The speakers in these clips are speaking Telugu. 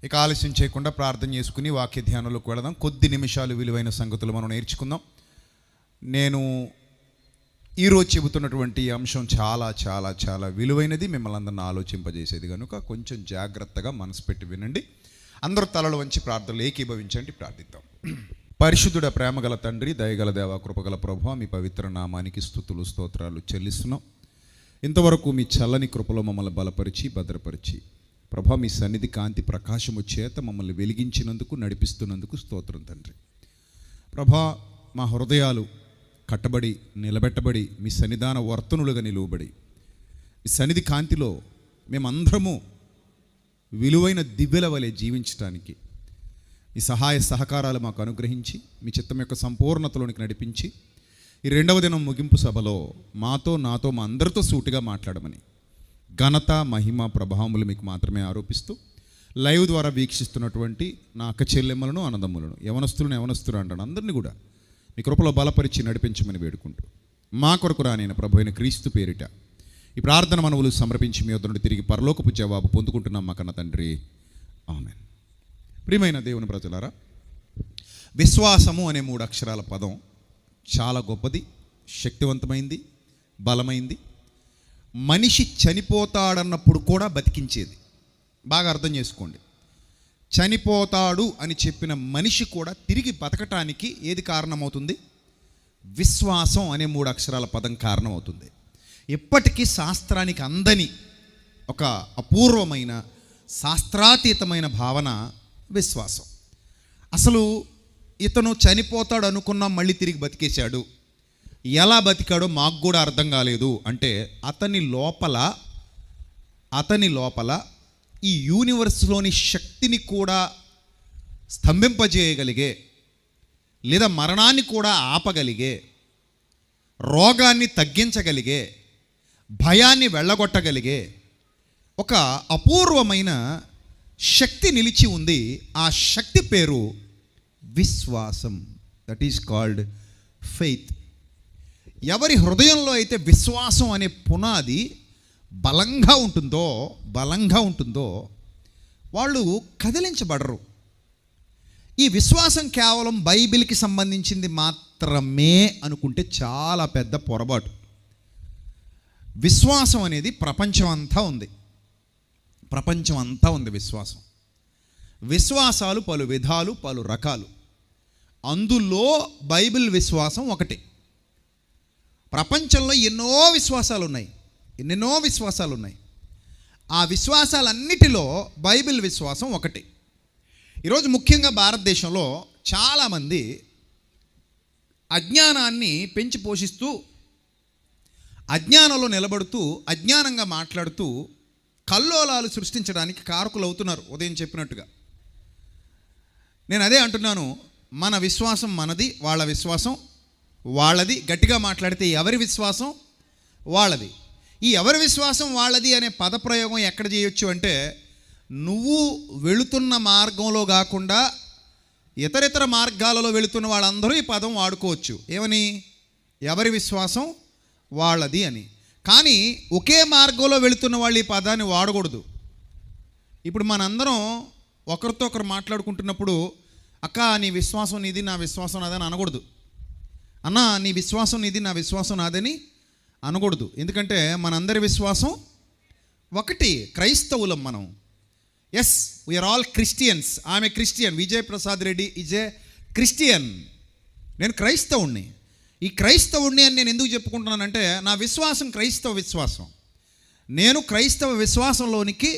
ఇక ఆలస్యం చేయకుండా ప్రార్థన చేసుకుని వాక్య ధ్యానంలోకి వెళదాం. కొద్ది నిమిషాలు విలువైన సంగతులు మనం నేర్చుకుందాం. నేను ఈరోజు చెబుతున్నటువంటి అంశం చాలా చాలా చాలా విలువైనది, మిమ్మల్ని అందరిని ఆలోచింపజేసేది కనుక కొంచెం జాగ్రత్తగా మనసు పెట్టి వినండి. అందరూ తలలు వంచి ప్రార్థనలు ఏకీభవించండి. ప్రార్థిద్దాం. పరిశుద్ధుడ, ప్రేమగల తండ్రి, దయగల దేవ, కృపగల ప్రభువా, మీ పవిత్ర నామానికి స్తుతులు స్తోత్రాలు చెల్లిస్తున్నాం. ఇంతవరకు మీ చల్లని కృపలో మమ్మల్ని బలపరిచి భద్రపరిచి ప్రభా, మీ సన్నిధి కాంతి ప్రకాశము చేత మమ్మల్ని వెలిగించినందుకు, నడిపిస్తున్నందుకు స్తోత్రం తండ్రి. ప్రభా, మా హృదయాలు కట్టబడి నిలబెట్టబడి మీ సన్నిధాన వర్తనులుగా నిలువబడి మీ సన్నిధి కాంతిలో మేమందరము విలువైన దివ్యల వలె జీవించడానికి మీ సహాయ సహకారాలు మాకు అనుగ్రహించి మీ చిత్తం యొక్క సంపూర్ణతలోనికి నడిపించి ఈ రెండవ దినం ముగింపు సభలో మాతో నాతో మా అందరితో సూటిగా మాట్లాడమని ఘనత మహిమ ప్రభావములు మీకు మాత్రమే ఆరోపిస్తూ లైవ్ ద్వారా వీక్షిస్తున్నటువంటి నా అక్క చెల్లెమ్మలను అన్నదమ్ములను యవనస్తులు అంటాను అందరినీ కూడా మీ కృపలో బలపరిచి నడిపించమని వేడుకుంటూ మా కొరకు రానైన ప్రభు అయిన క్రీస్తు పేరిట ఈ ప్రార్థన మనవులు సమర్పించి మీ వద్ద నుండి తిరిగి పరలోకపు జవాబు పొందుకుంటున్నాం మా కన్న తండ్రి, ఆమేన్. ప్రియమైన దేవుని ప్రజలారా, విశ్వాసము అనే 3 అక్షరాల పదం చాలా గొప్పది, శక్తివంతమైంది, బలమైంది. మనిషి చనిపోతాడన్నప్పుడు కూడా బతికించేది. బాగా అర్థం చేసుకోండి. చనిపోతాడు అని చెప్పిన మనిషి కూడా తిరిగి బతకటానికి ఏది కారణమవుతుంది? విశ్వాసం అనే 3 అక్షరాల పదం కారణమవుతుంది. ఎప్పటికీ శాస్త్రానికి అందని ఒక అపూర్వమైన శాస్త్రాతీతమైన భావన విశ్వాసం. అసలు ఇతను చనిపోతాడు అనుకున్నాం, మళ్ళీ తిరిగి బతికేశాడు. ఎలా బతికాడో మాకు కూడా అర్థం కాలేదు అంటే అతని లోపల ఈ యూనివర్స్లోని శక్తిని కూడా స్తంభింపజేయగలిగే, లేదా మరణాన్ని కూడా ఆపగలిగే, రోగాన్ని తగ్గించగలిగే, భయాన్ని వెళ్ళగొట్టగలిగే ఒక అపూర్వమైన శక్తి నిలిచి ఉంది. ఆ శక్తి పేరు విశ్వాసం. That is called faith. ఎవరి హృదయంలో అయితే విశ్వాసం అనే పునాది బలంగా ఉంటుందో వాళ్ళు కదిలించబడరు. ఈ విశ్వాసం కేవలం బైబిల్కి సంబంధించింది మాత్రమే అనుకుంటే చాలా పెద్ద పొరపాటు. విశ్వాసం అనేది ప్రపంచం అంతా ఉంది. విశ్వాసాలు పలు విధాలు, పలు రకాలు. అందులో బైబిల్ విశ్వాసం ఒకటి. ప్రపంచంలో ఎన్నెన్నో విశ్వాసాలు ఉన్నాయి. ఆ విశ్వాసాలన్నిటిలో బైబిల్ విశ్వాసం ఒకటి. ఈరోజు ముఖ్యంగా భారతదేశంలో చాలామంది అజ్ఞానాన్ని పెంచి పోషిస్తూ, అజ్ఞానంలో నిలబడుతూ, అజ్ఞానంగా మాట్లాడుతూ కల్లోలాలు సృష్టించడానికి కారకులు అవుతున్నారు. ఉదయం చెప్పినట్టుగా నేను అదే అంటున్నాను. మన విశ్వాసం మనది, వాళ్ళ విశ్వాసం వాళ్ళది. గట్టిగా మాట్లాడితే ఎవరి విశ్వాసం వాళ్ళది. ఈ ఎవరి విశ్వాసం వాళ్ళది అనే పదప్రయోగం ఎక్కడ చేయొచ్చు అంటే, నువ్వు వెళుతున్న మార్గంలో కాకుండా ఇతరితర మార్గాలలో వెళుతున్న వాళ్ళందరూ ఈ పదం వాడుకోవచ్చు. ఏమని? ఎవరి విశ్వాసం వాళ్ళది అని. కానీ ఒకే మార్గంలో వెళుతున్న వాళ్ళు ఈ పదాన్ని వాడకూడదు. ఇప్పుడు మనందరం ఒకరితో ఒకరు మాట్లాడుకుంటున్నప్పుడు, అక్క నీ విశ్వాసం నీది, నా విశ్వాసం నాదని అనకూడదు. అన్న నీ విశ్వాసం నీది, నా విశ్వాసం నాదని అనకూడదు. ఎందుకంటే మనందరి విశ్వాసం ఒకటి. క్రైస్తవులం మనం. Yes, we are all Christians. ఆమె Christian. Vijay Prasad Reddy is a Christian. నేను క్రైస్తవుణ్ణి. ఈ క్రైస్తవుణ్ణి అని నేను ఎందుకు చెప్పుకుంటున్నానంటే, నా విశ్వాసం క్రైస్తవ విశ్వాసం. నేను క్రైస్తవ విశ్వాసంలోనికి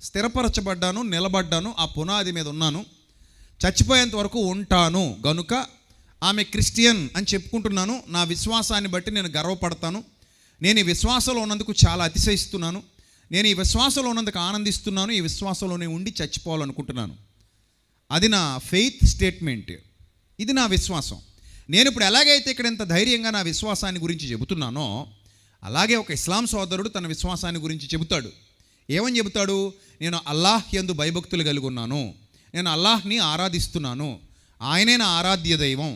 స్థిరపరచబడ్డాను, నిలబడ్డాను, ఆ పునాది మీద ఉన్నాను, చచ్చిపోయేంత వరకు ఉంటాను. గనుక ఆమె క్రిస్టియన్ అని చెప్పుకుంటున్నాను. నా విశ్వాసాన్ని బట్టి నేను గర్వపడతాను. నేను ఈ విశ్వాసంలో ఉన్నందుకు చాలా అతిశయిస్తున్నాను. నేను ఈ విశ్వాసంలో ఉన్నందుకు ఆనందిస్తున్నాను. ఈ విశ్వాసంలోనే ఉండి చచ్చిపోవాలనుకుంటున్నాను. అది నా ఫెయిత్ స్టేట్మెంట్. ఇది నా విశ్వాసం. నేను ఇప్పుడు ఎలాగైతే ఇక్కడ ఎంత ధైర్యంగా నా విశ్వాసాన్ని గురించి చెబుతున్నానో, అలాగే ఒక ఇస్లాం సోదరుడు తన విశ్వాసాన్ని గురించి చెబుతాడు. ఏమని చెబుతాడు? నేను అల్లాహ్ యందు భయభక్తులు కలిగి ఉన్నాను, నేను అల్లాహ్ని ఆరాధిస్తున్నాను, ఆయనే నా ఆరాధ్య దైవం,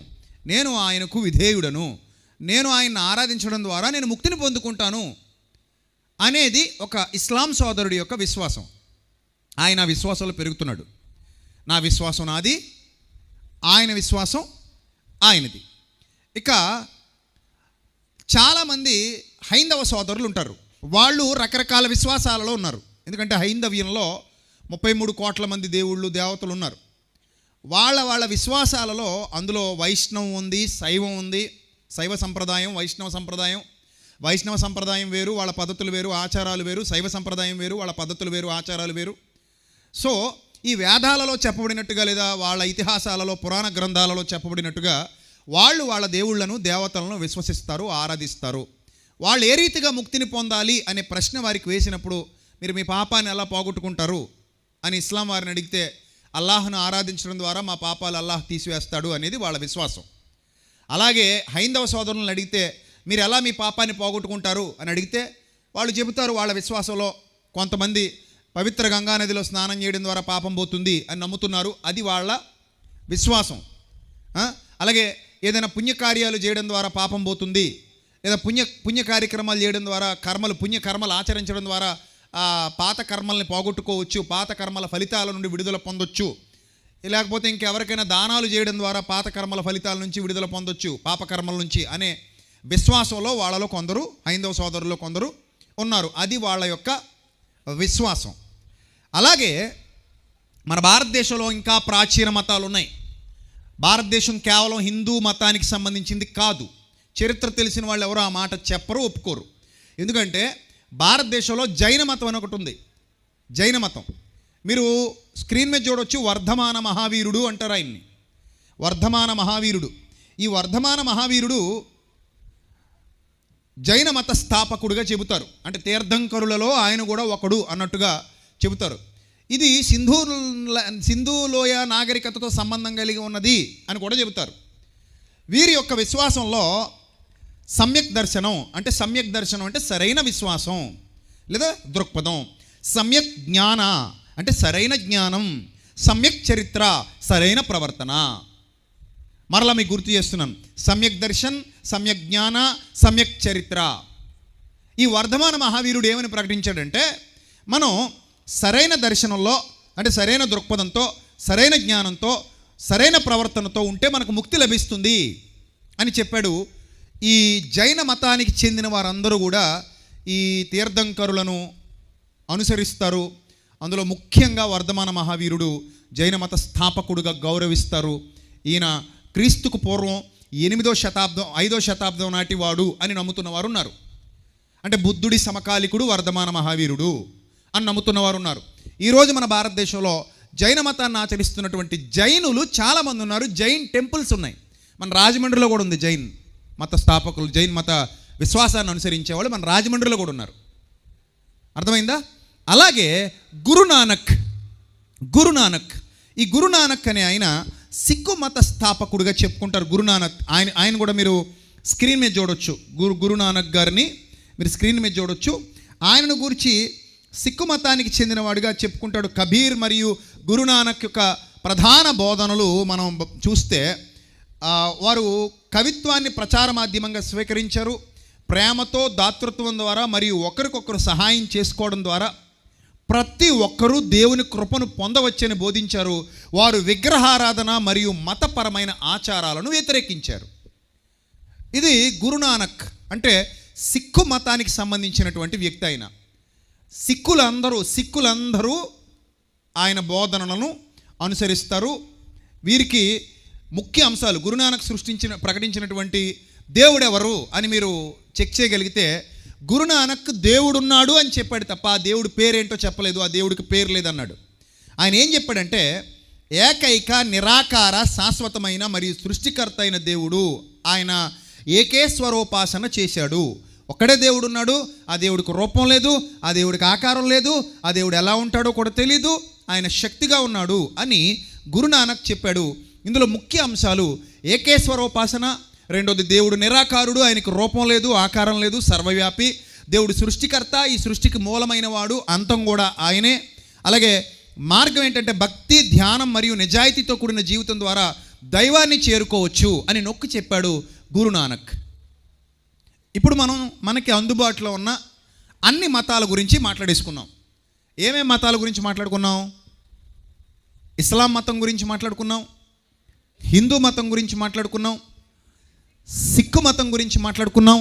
నేను ఆయనకు విధేయుడను, నేను ఆయన్ని ఆరాధించడం ద్వారా నేను ముక్తిని పొందుకుంటాను అనేది ఒక ఇస్లాం సోదరుడి యొక్క విశ్వాసం. ఆయన విశ్వాసంలో పెరుగుతున్నాడు. నా విశ్వాసం నాది, ఆయన విశ్వాసం ఆయనది. ఇక చాలామంది హైందవ సోదరులు ఉంటారు. వాళ్ళు రకరకాల విశ్వాసాలలో ఉన్నారు. ఎందుకంటే హైందవ్యంలో 33 కోట్ల మంది దేవుళ్ళు దేవతలు ఉన్నారు. వాళ్ళ విశ్వాసాలలో అందులో వైష్ణవం ఉంది, శైవం ఉంది. శైవ సంప్రదాయం, వైష్ణవ సంప్రదాయం. వైష్ణవ సంప్రదాయం వేరు, వాళ్ళ పద్ధతులు వేరు, ఆచారాలు వేరు. శైవ సంప్రదాయం వేరు, వాళ్ళ పద్ధతులు వేరు, ఆచారాలు వేరు. సో ఈ వేదాలలో చెప్పబడినట్టుగా లేదా వాళ్ళ ఇతిహాసాలలో, పురాణ గ్రంథాలలో చెప్పబడినట్టుగా వాళ్ళ దేవుళ్లను, దేవతలను విశ్వసిస్తారు, ఆరాధిస్తారు. వాళ్ళు ఏ రీతిగా ముక్తిని పొందాలి అనే ప్రశ్న వారికి వేసినప్పుడు, మీరు మీ పాపాన్ని ఎలా పోగొట్టుకుంటారు అని ఇస్లాం వారిని అడిగితే, అల్లాహ్ను ఆరాధించడం ద్వారా మా పాపాలు అల్లాహ్ తీసివేస్తాడు అనేది వాళ్ళ విశ్వాసం. అలాగే హైందవ సోదరులను అడిగితే, మీరు ఎలా మీ పాపాన్ని పోగొట్టుకుంటారు అని అడిగితే వాళ్ళు చెబుతారు వాళ్ళ విశ్వాసంలో కొంతమంది పవిత్ర గంగానదిలో స్నానం చేయడం ద్వారా పాపం పోతుంది అని నమ్ముతున్నారు. అది వాళ్ళ విశ్వాసం. అలాగే ఏదైనా పుణ్యకార్యాలు చేయడం ద్వారా పాపం పోతుంది, లేదా పుణ్య కార్యక్రమాలు చేయడం ద్వారా పుణ్యకర్మలు ఆచరించడం ద్వారా పాత కర్మల్ని పోగొట్టుకోవచ్చు, పాత కర్మల ఫలితాల నుండి విడుదల పొందొచ్చు. లేకపోతే ఇంకెవరికైనా దానాలు చేయడం ద్వారా పాత కర్మల ఫలితాల నుంచి విడుదల పొందొచ్చు, పాపకర్మల నుంచి అనే విశ్వాసంలో వాళ్ళలో కొందరు, హైందవ సోదరుల్లో కొందరు ఉన్నారు. అది వాళ్ళ యొక్క విశ్వాసం. అలాగే మన భారతదేశంలో ఇంకా ప్రాచీన మతాలు ఉన్నాయి. భారతదేశం కేవలం హిందూ మతానికి సంబంధించింది కాదు. చరిత్ర తెలిసిన వాళ్ళు ఎవరు ఆ మాట చెప్పరు, ఒప్పుకోరు. ఎందుకంటే భారతదేశంలో జైన మతం అని ఒకటి ఉంది. జైన మతం మీరు స్క్రీన్ మీద చూడవచ్చు. వర్ధమాన మహావీరుడు అంటారు ఆయన్ని. వర్ధమాన మహావీరుడు. ఈ వర్ధమాన మహావీరుడు జైన మత స్థాపకుడిగా చెబుతారు. అంటే తీర్థంకరులలో ఆయన కూడా ఒకడు అన్నట్టుగా చెబుతారు. ఇది సింధు లోయ నాగరికతతో సంబంధం కలిగి ఉన్నది అని కూడా చెబుతారు. వీరి యొక్క విశ్వాసంలో సమ్యక్ దర్శనం అంటే సరైన విశ్వాసం లేదా దృక్పథం, సమ్యక్ జ్ఞాన అంటే సరైన జ్ఞానం, సమ్యక్ చరిత్ర సరైన ప్రవర్తన. మరలా మీకు గుర్తు చేస్తున్నాను, సమ్యక్ దర్శన్, సమ్యక్ జ్ఞాన, సమ్యక్ చరిత్ర. ఈ వర్ధమాన మహావీరుడు ఏమని ప్రకటించాడంటే, మనం సరైన దర్శనంలో అంటే సరైన దృక్పథంతో, సరైన జ్ఞానంతో, సరైన ప్రవర్తనతో ఉంటే మనకు ముక్తి లభిస్తుంది అని చెప్పాడు. ఈ జైన మతానికి చెందిన వారందరూ కూడా ఈ తీర్థంకరులను అనుసరిస్తారు. అందులో ముఖ్యంగా వర్ధమాన మహావీరుడు జైన మత స్థాపకుడుగా గౌరవిస్తారు. ఈయన క్రీస్తుకు పూర్వం 8వ శతాబ్దం 5వ శతాబ్దం నాటి వాడు అని నమ్ముతున్న వారు ఉన్నారు. అంటే బుద్ధుడి సమకాలికుడు వర్ధమాన మహావీరుడు అని నమ్ముతున్న వారు ఉన్నారు. ఈరోజు మన భారతదేశంలో జైన మతాన్ని ఆచరిస్తున్నటువంటి జైనులు చాలామంది ఉన్నారు. జైన్ టెంపుల్స్ ఉన్నాయి. మన రాజమండ్రిలో కూడా ఉంది జైన్ మత స్థాపకులు, జైన్ మత విశ్వాసాన్ని అనుసరించేవాళ్ళు మన రాజమండ్రిలో కూడా ఉన్నారు. అర్థమైందా? అలాగే గురునానక్ ఈ గురునానక్ అనే ఆయన సిక్కు మత స్థాపకుడిగా చెప్పుకుంటారు. గురునానక్ ఆయన కూడా మీరు స్క్రీన్ మీద చూడొచ్చు. గురునానక్ గారిని మీరు స్క్రీన్ మీద చూడొచ్చు. ఆయనను గురించి సిక్కు మతానికి చెందినవాడిగా చెప్పుకుంటాడు. కబీర్ మరియు గురునానక్ యొక్క ప్రధాన బోధనలు మనం చూస్తే, వారు కవిత్వాన్ని ప్రచార మాధ్యమంగా స్వీకరించారు. ప్రేమతో, దాతృత్వం ద్వారా మరియు ఒకరికొకరు సహాయం చేసుకోవడం ద్వారా ప్రతి ఒక్కరూ దేవుని కృపను పొందవచ్చని బోధించారు. వారు విగ్రహారాధన మరియు మతపరమైన ఆచారాలను వ్యతిరేకించారు. ఇది గురునానక్ అంటే సిక్కు మతానికి సంబంధించినటువంటి వ్యక్తి. అయిన సిక్కులందరూ ఆయన బోధనలను అనుసరిస్తారు. వీరికి ముఖ్య అంశాలు గురునానక్ ప్రకటించినటువంటి దేవుడెవరు అని మీరు చెక్ చేయగలిగితే, గురునానక్ దేవుడున్నాడు అని చెప్పాడు తప్ప ఆ దేవుడి పేరేంటో చెప్పలేదు. ఆ దేవుడికి పేరు లేదన్నాడు. ఆయన ఏం చెప్పాడంటే, ఏకైక నిరాకార శాశ్వతమైన మరియు సృష్టికర్త అయిన దేవుడు, ఆయన ఏకేశ్వరోపాసన చేశాడు. ఒక్కడే దేవుడు ఉన్నాడు. ఆ దేవుడికి రూపం లేదు, ఆ దేవుడికి ఆకారం లేదు, ఆ దేవుడు ఎలా ఉంటాడో కూడా తెలీదు, ఆయన శక్తిగా ఉన్నాడు అని గురునానక్ చెప్పాడు. ఇందులో ముఖ్య అంశాలు ఏకేశ్వరోపాసన, రెండోది దేవుడు నిరాకారుడు, ఆయనకు రూపం లేదు, ఆకారం లేదు, సర్వవ్యాపి, దేవుడు సృష్టికర్త, ఈ సృష్టికి మూలమైన వాడు, అంతం కూడా ఆయనే. అలాగే మార్గం ఏంటంటే భక్తి, ధ్యానం మరియు నిజాయితీతో కూడిన జీవితం ద్వారా దైవాన్ని చేరుకోవచ్చు అని నొక్కి చెప్పాడు గురునానక్. ఇప్పుడు మనకి అందుబాటులో ఉన్న అన్ని మతాల గురించి మాట్లాడేసుకున్నాం. ఏమేమి మతాల గురించి మాట్లాడుకున్నాం? ఇస్లాం మతం గురించి మాట్లాడుకున్నాం, హిందూ మతం గురించి మాట్లాడుకున్నాం, సిక్కు మతం గురించి మాట్లాడుకున్నాం,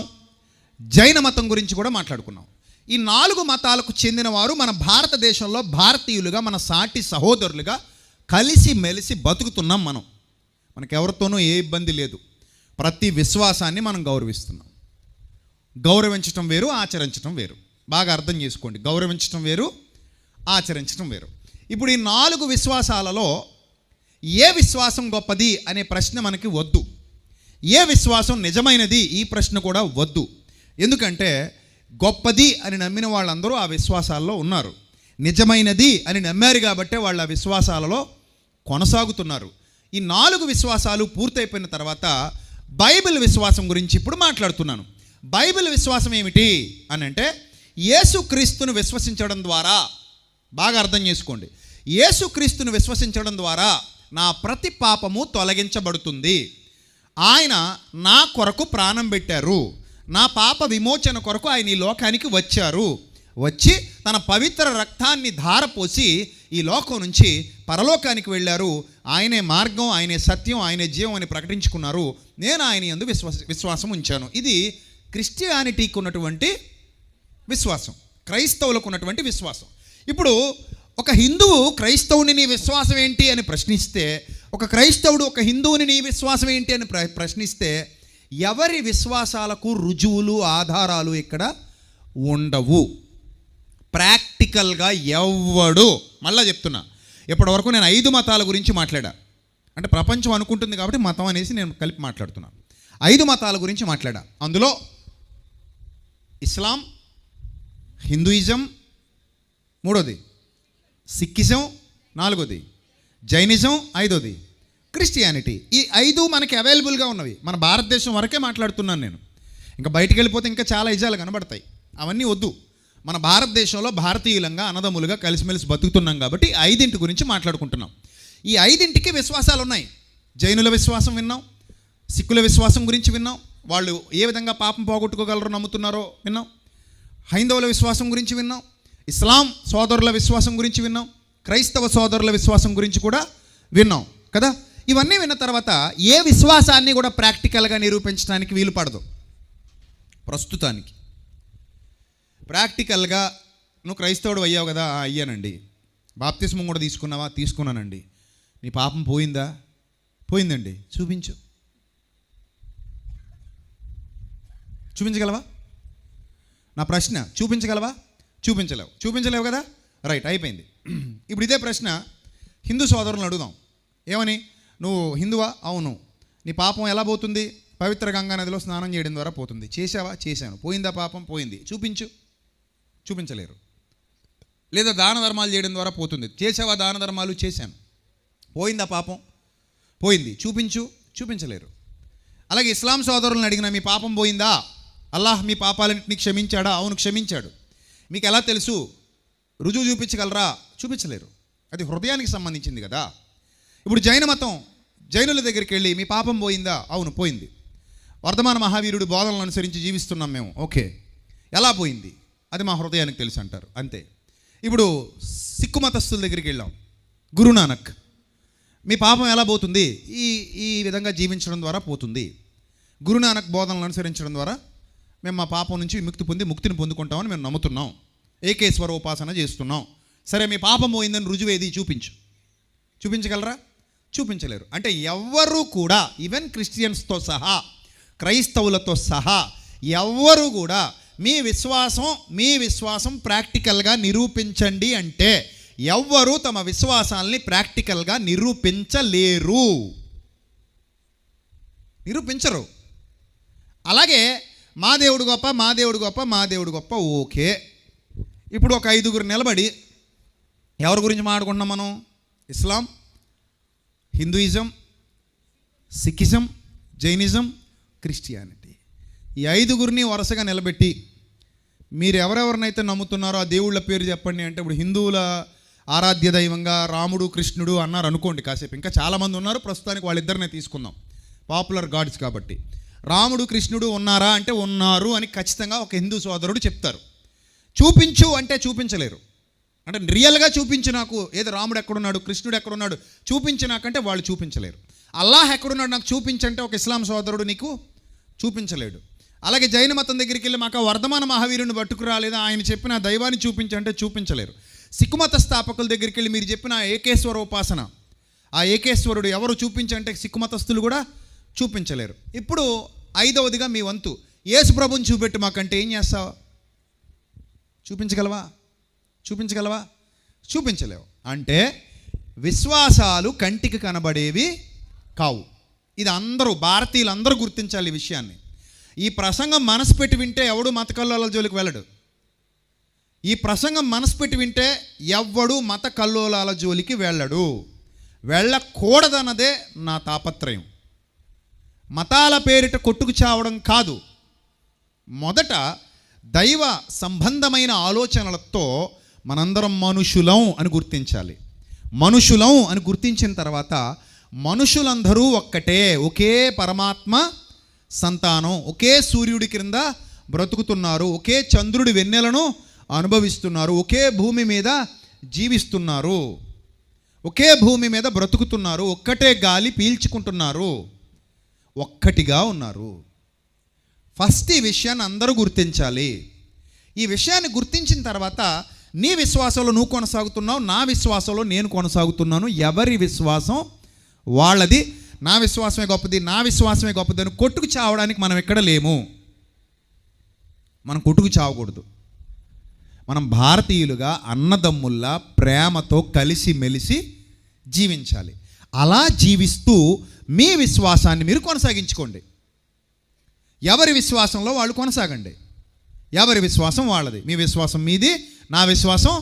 జైన మతం గురించి కూడా మాట్లాడుకున్నాం. ఈ 4 మతాలకు చెందిన వారు మన భారతదేశంలో భారతీయులుగా, మన సాటి సహోదరులుగా కలిసి మెలిసి బతుకుతున్నాం. మనకెవరితోనూ ఏ ఇబ్బంది లేదు. ప్రతి విశ్వాసాన్ని మనం గౌరవిస్తున్నాం. గౌరవించటం వేరు, ఆచరించటం వేరు. బాగా అర్థం చేసుకోండి. గౌరవించటం వేరు, ఆచరించటం వేరు. ఇప్పుడు ఈ 4 విశ్వాసాలలో ఏ విశ్వాసం గొప్పది అనే ప్రశ్న మనకి వద్దు. ఏ విశ్వాసం నిజమైనది ఈ ప్రశ్న కూడా వద్దు. ఎందుకంటే గొప్పది అని నమ్మిన వాళ్ళందరూ ఆ విశ్వాసాల్లో ఉన్నారు. నిజమైనది అని నమ్మారు కాబట్టే వాళ్ళు ఆ విశ్వాసాలలో కొనసాగుతున్నారు. ఈ 4 విశ్వాసాలు పూర్తయిపోయిన తర్వాత బైబిల్ విశ్వాసం గురించి ఇప్పుడు మాట్లాడుతున్నాను. బైబిల్ విశ్వాసం ఏమిటి అని అంటే, యేసుక్రీస్తును విశ్వసించడం ద్వారా, బాగా అర్థం చేసుకోండి, యేసుక్రీస్తును విశ్వసించడం ద్వారా నా ప్రతి పాపము తొలగించబడుతుంది. ఆయన నా కొరకు ప్రాణం పెట్టారు. నా పాప విమోచన కొరకు ఆయన ఈ లోకానికి వచ్చి తన పవిత్ర రక్తాన్ని ధారపోసి ఈ లోకం నుంచి పరలోకానికి వెళ్ళారు. ఆయనే మార్గం, ఆయనే సత్యం, ఆయనే జీవం అని ప్రకటించుకున్నారు. నేను ఆయన యందు విశ్వాసం ఉంచాను. ఇది క్రిస్టియానిటీకి ఉన్నటువంటి విశ్వాసం, క్రైస్తవులకు ఉన్నటువంటి విశ్వాసం. ఇప్పుడు ఒక హిందువు క్రైస్తవుని నీ విశ్వాసం ఏంటి అని ప్రశ్నిస్తే, ఒక క్రైస్తవుడు ఒక హిందువుని నీ విశ్వాసం ఏంటి అని ప్రశ్నిస్తే, ఎవరి విశ్వాసాలకు రుజువులు, ఆధారాలు ఇక్కడ ఉండవు. ప్రాక్టికల్గా ఎవ్వడు, మళ్ళా చెప్తున్నా, ఇప్పటివరకు నేను 5 మతాల గురించి మాట్లాడా. అంటే ప్రపంచం అనుకుంటుంది కాబట్టి మతం అనేసి నేను కలిపి మాట్లాడుతున్నాను. 5 మతాల గురించి మాట్లాడా. అందులో ఇస్లాం, హిందూయిజం 3ది, సిక్కిజం 4ది, జైనిజం 5ది, క్రిస్టియానిటీ. ఈ 5 మనకి అవైలబుల్గా ఉన్నవి. మన భారతదేశం వరకే మాట్లాడుతున్నాను నేను. ఇంకా బయటికి వెళ్ళిపోతే ఇంకా చాలా ఇజాలు కనబడతాయి. అవన్నీ వద్దు. మన భారతదేశంలో భారతీయులంగా, అన్నదమ్ములుగా కలిసిమెలిసి బతుకుతున్నాం కాబట్టి 5 గురించి మాట్లాడుకుంటున్నాం. ఈ 5కి విశ్వాసాలు ఉన్నాయి. జైనుల విశ్వాసం విన్నాం, సిక్కుల విశ్వాసం గురించి విన్నాం, వాళ్ళు ఏ విధంగా పాపం పోగొట్టుకోగలరో నమ్ముతున్నారో విన్నాం. హైందవుల విశ్వాసం గురించి విన్నాం, ఇస్లాం సోదరుల విశ్వాసం గురించి విన్నాం, క్రైస్తవ సోదరుల విశ్వాసం గురించి కూడా విన్నాం కదా. ఇవన్నీ విన్న తర్వాత ఏ విశ్వాసాన్ని కూడా ప్రాక్టికల్గా నిరూపించడానికి వీలు పడదు. ప్రస్తుతానికి ప్రాక్టికల్గా నువ్వు క్రైస్తవుడు అయ్యావు కదా, అయ్యానండి. బాప్తిస్మం కూడా తీసుకున్నావా? తీసుకున్నానండి. నీ పాపం పోయిందా? పోయిందండి. చూపించగలవా? నా ప్రశ్న, చూపించగలవా? చూపించలేవు కదా. రైట్, అయిపోయింది. ఇప్పుడు ఇదే ప్రశ్న హిందూ సోదరులను అడుగుదాం. ఏమని? నువ్వు హిందువా? అవును. నీ పాపం ఎలా పోతుంది? పవిత్ర గంగా నదిలో స్నానం చేయడం ద్వారా పోతుంది. చేసావా? చేశాను. పోయిందా పాపం? పోయింది. చూపించలేరు. లేదా దాన ధర్మాలు చేయడం ద్వారా పోతుంది. చేసావా దాన ధర్మాలు? చేశాను. పోయిందా పాపం? పోయింది. చూపించలేరు. అలాగే ఇస్లాం సోదరులను అడిగినా మీ పాపం పోయిందా? అల్లాహ్ మీ పాపాలన్నింటినీ క్షమించాడా? అవును, క్షమించాడు. మీకు ఎలా తెలుసు? రుజువు చూపించగలరా? చూపించలేరు. అది హృదయానికి సంబంధించింది కదా. ఇప్పుడు జైన మతం, జైనుల దగ్గరికి వెళ్ళి మీ పాపం పోయిందా? అవును, పోయింది. వర్ధమాన మహావీరుడు బోధనలను అనుసరించి జీవిస్తున్నాం మేము. ఓకే, ఎలా పోయింది? అది మా హృదయానికి తెలుసు అంటారు. అంతే. ఇప్పుడు సిక్కు మతస్థుల దగ్గరికి వెళ్ళాం. గురునానక్, మీ పాపం ఎలా పోతుంది? ఈ విధంగా జీవించడం ద్వారా పోతుంది. గురునానక్ బోధనలను అనుసరించడం ద్వారా మేము మా పాపం నుంచి విముక్తి పొంది ముక్తిని పొందుకుంటామని మేము నమ్ముతున్నాం. ఏకేశ్వర ఉపాసన చేస్తున్నాం. సరే, మీ పాపం పోయిందని రుజువేది? చూపించగలరా? చూపించలేరు. అంటే ఎవ్వరూ కూడా, ఈవెన్ క్రిస్టియన్స్తో సహా, క్రైస్తవులతో సహా ఎవ్వరూ కూడా మీ విశ్వాసం ప్రాక్టికల్గా నిరూపించండి అంటే ఎవ్వరూ తమ విశ్వాసాల్ని ప్రాక్టికల్గా నిరూపించరు. అలాగే మా దేవుడు గొప్ప ఓకే. ఇప్పుడు ఒక 5 నిలబడి ఎవరి గురించి మాట్లాడుకుంటున్నాం మనం? ఇస్లాం, హిందూయిజం, సిక్కిజం, జైనిజం, క్రిస్టియానిటీ. ఈ 5 వరుసగా నిలబెట్టి మీరు ఎవరెవరినైతే నమ్ముతున్నారో ఆ దేవుళ్ళ పేరు చెప్పండి అంటే, ఇప్పుడు హిందువుల ఆరాధ్య దైవంగా రాముడు, కృష్ణుడు అన్నారు అనుకోండి కాసేపు. ఇంకా చాలామంది ఉన్నారు, ప్రస్తుతానికి వాళ్ళిద్దరినే తీసుకుందాం, పాపులర్ గాడ్స్ కాబట్టి. రాముడు, కృష్ణుడు ఉన్నారా అంటే ఉన్నారు అని ఖచ్చితంగా ఒక హిందూ సోదరుడు చెప్తారు. చూపించు అంటే చూపించలేరు. అంటే రియల్గా చూపించి నాకు, ఏదో రాముడు ఎక్కడున్నాడు, కృష్ణుడు ఎక్కడున్నాడు చూపించి నాకంటే వాళ్ళు చూపించలేరు. అల్లాహ్ ఎక్కడున్నాడు నాకు చూపించంటే ఒక ఇస్లాం సోదరుడు నీకు చూపించలేడు. అలాగే జైన మతం దగ్గరికి వెళ్ళి మాకు వర్ధమాన మహావీరుని పట్టుకురా, లేదా ఆయన చెప్పిన దైవాన్ని చూపించంటే చూపించలేరు. సిక్కు మత స్థాపకుల దగ్గరికి వెళ్ళి మీరు చెప్పిన ఏకేశ్వర ఉపాసన, ఆ ఏకేశ్వరుడు ఎవరు చూపించంటే సిక్కు మతస్థులు కూడా చూపించలేరు. ఇప్పుడు 5వదిగా మీ వంతు, యేసు ప్రభుని చూపెట్టు మాకంటే ఏం చేస్తావు? చూపించగలవా? చూపించలేవు. అంటే విశ్వాసాలు కంటికి కనబడేవి కావు. ఇది అందరూ భారతీయులందరూ గుర్తించాలి ఈ విషయాన్ని. ఈ ప్రసంగం మనసు పెట్టి వింటే ఎవడు మత కల్లోలాల జోలికి వెళ్ళడు. ఈ ప్రసంగం మనసు పెట్టి వింటే ఎవ్వడు మత కల్లోలాల జోలికి వెళ్ళడు. వెళ్ళకూడదన్నదే నా తాపత్రయం. మతాల పేరిట కొట్టుకు చావడం కాదు. మొదట దైవ సంబంధమైన ఆలోచనలతో మనందరం మనుషులం అని గుర్తించాలి. మనుషులం అని గుర్తించిన తర్వాత మనుషులందరూ ఒక్కటే, ఒకే పరమాత్మ సంతానం, ఒకే సూర్యుడి క్రింద బ్రతుకుతున్నారు, ఒకే చంద్రుడి వెన్నెలను అనుభవిస్తున్నారు, ఒకే భూమి మీద జీవిస్తున్నారు, ఒకే భూమి మీద బ్రతుకుతున్నారు, ఒక్కటే గాలి పీల్చుకుంటున్నారు, ఒక్కటిగా ఉన్నారు. ఫస్ట్ ఈ విషయాన్ని అందరూ గుర్తించాలి. ఈ విషయాన్ని గుర్తించిన తర్వాత నీ విశ్వాసంలో నువ్వు కొనసాగుతున్నావు, నా విశ్వాసంలో నేను కొనసాగుతున్నాను. ఎవరి విశ్వాసం వాళ్ళది. నా విశ్వాసమే గొప్పది, నా విశ్వాసమే గొప్పది అని కొట్టుకు చావడానికి మనం ఎక్కడ లేము. మనం కొట్టుకు చావకూడదు. మనం భారతీయులుగా అన్నదమ్ముల్లా ప్రేమతో కలిసి మెలిసి జీవించాలి. అలా జీవిస్తూ మీ విశ్వాసాన్ని మీరు కొనసాగించుకోండి. ఎవరి విశ్వాసంలో వాళ్ళు కొనసాగండి. ఎవరి విశ్వాసం వాళ్ళది. మీ విశ్వాసం మీది, నా విశ్వాసం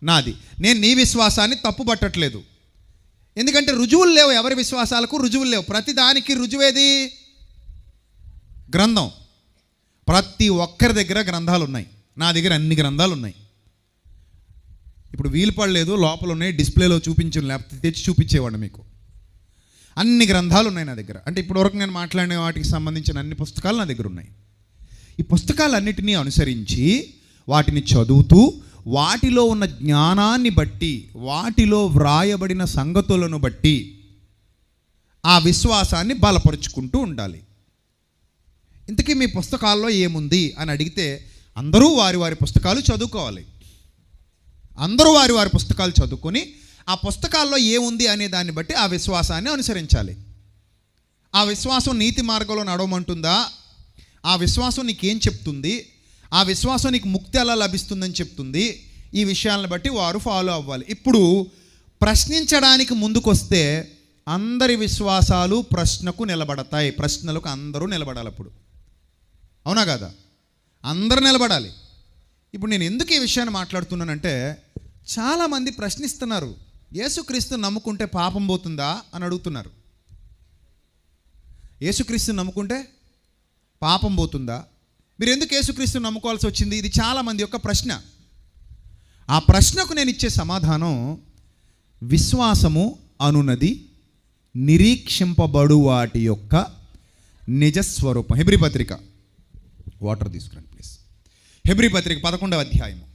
నాది. నేను నీ విశ్వాసాన్ని తప్పు పట్టట్లేదు, ఎందుకంటే రుజువులు లేవు. ఎవరి విశ్వాసాలకు రుజువులు లేవు. ప్రతి దానికి రుజువేది? గ్రంథం. ప్రతి ఒక్కరి దగ్గర గ్రంథాలు ఉన్నాయి. నా దగ్గర అన్ని గ్రంథాలు ఉన్నాయి. ఇప్పుడు వీలు పడలేదు, లోపల ఉన్నాయి, డిస్ప్లేలో చూపించు, లేకపోతే తెచ్చి చూపించేవాడు మీకు. అన్ని గ్రంథాలు ఉన్నాయి నా దగ్గర. అంటే ఇప్పటివరకు నేను మాట్లాడిన వాటికి సంబంధించిన అన్ని పుస్తకాలు నా దగ్గర ఉన్నాయి. ఈ పుస్తకాలన్నిటినీ అనుసరించి వాటిని చదువుతూ వాటిలో ఉన్న జ్ఞానాన్ని బట్టి, వాటిలో వ్రాయబడిన సంగతులను బట్టి ఆ విశ్వాసాన్ని బలపరుచుకుంటూ ఉండాలి. ఇంతకీ మీ పుస్తకాల్లో ఏముంది అని అడిగితే అందరూ వారి వారి పుస్తకాలు చదువుకోవాలి. అందరూ వారి వారి పుస్తకాలు చదువుకొని ఆ పుస్తకాల్లో ఏముంది అనే దాన్ని బట్టి ఆ విశ్వాసాన్ని అనుసరించాలి. ఆ విశ్వాసం నీతి మార్గంలో నడవమంటుందా? ఆ విశ్వాసం నీకేం చెప్తుంది? ఆ విశ్వాసం నీకు ముక్తి ఎలా లభిస్తుందని చెప్తుంది? ఈ విషయాలను బట్టి వారు ఫాలో అవ్వాలి. ఇప్పుడు ప్రశ్నించడానికి ముందుకొస్తే అందరి విశ్వాసాలు ప్రశ్నకు నిలబడతాయి. ప్రశ్నలకు అందరూ నిలబడాలి. అప్పుడు అవునా కదా? అందరూ నిలబడాలి. ఇప్పుడు నేను ఎందుకు ఈ విషయాన్ని మాట్లాడుతున్నానంటే, చాలామంది ప్రశ్నిస్తున్నారు, యేసుక్రీస్తు నమ్ముకుంటే పాపం పోతుందా అని అడుగుతున్నారు. యేసుక్రీస్తుని నమ్ముకుంటే పాపం పోతుందా? మీరు ఎందుకు యేసుక్రీస్తుని నమ్ముకోవాల్సి వచ్చింది? ఇది చాలామంది యొక్క ప్రశ్న. ఆ ప్రశ్నకు నేను ఇచ్చే సమాధానం, విశ్వాసము అనున్నది నిరీక్షింపబడు వాటి యొక్క నిజస్వరూపం. హెబ్రీ పత్రిక, వాటర్ తీసుకురండి ప్లీజ్. హెబ్రీ పత్రిక 11వ అధ్యాయము.